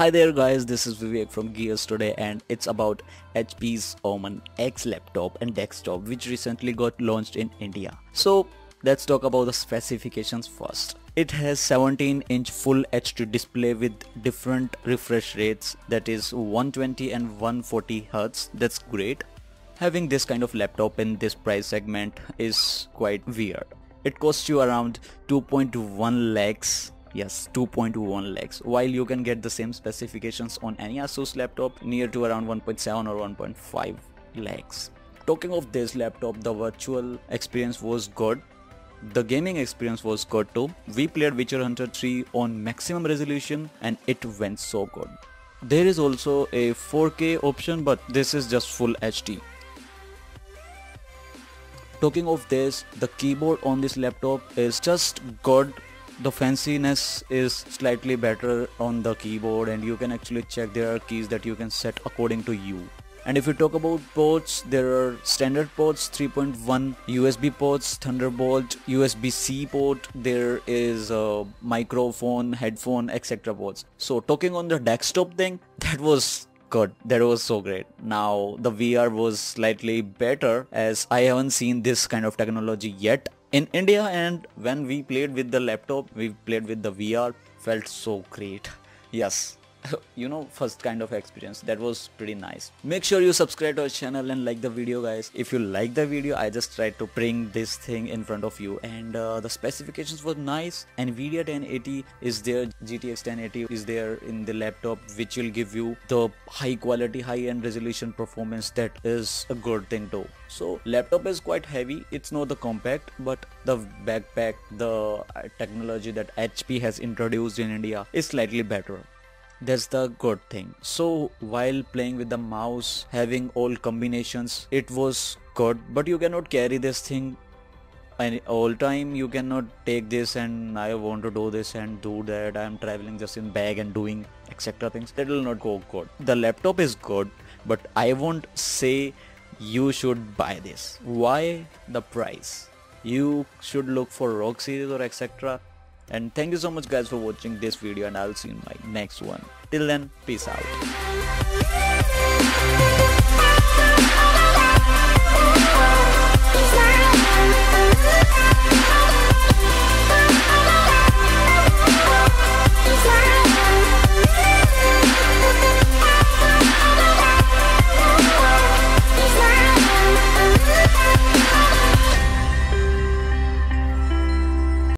Hi there guys, this is Vivek from Gears today and it's about HP's Omen X Laptop and desktop which recently got launched in India. So let's talk about the specifications first. It has 17-inch full HD display with different refresh rates, that is 120 and 140 Hz. That's great. Having this kind of laptop in this price segment is quite weird. It costs you around 2.1 lakhs. Yes, 2.1 lakhs, while you can get the same specifications on any Asus laptop near to around 1.7 or 1.5 lakhs. Talking of this laptop, the virtual experience was good. The gaming experience was good too. We played Witcher Hunter 3 on maximum resolution and it went so good. There is also a 4K option, but this is just full HD. Talking of this, the keyboard on this laptop is just good. The fanciness is slightly better on the keyboard and you can actually check there are keys that you can set according to you. And if you talk about ports, there are standard ports, 3.1 USB ports, Thunderbolt, USB-C port, there is a microphone, headphone, etc. ports. So talking on the desktop thing, that was good. That was so great. Now the VR was slightly better as I haven't seen this kind of technology yet in India, and when we played with the laptop, we played with the VR, felt so great. Yes. You know, first kind of experience. That was pretty nice. Make sure you subscribe to our channel and like the video guys. If you like the video, I just tried to bring this thing in front of you, and the specifications were nice. NVIDIA 1080 is there, GTX 1080 is there in the laptop, which will give you the high quality, high end resolution performance. That is a good thing too. So laptop is quite heavy. It's not the compact, but the backpack, the technology that HP has introduced in India is slightly better. That's the good thing. So while playing with the mouse, having all combinations, it was good, but you cannot carry this thing all time. You cannot take this and I want to do this and do that. I'm traveling just in bag and doing etc. things. That will not go good. The laptop is good, but I won't say you should buy this. Why? The price. You should look for ROG series or etc. And thank you so much guys for watching this video, and I'll see you in my next one. Till then, peace out.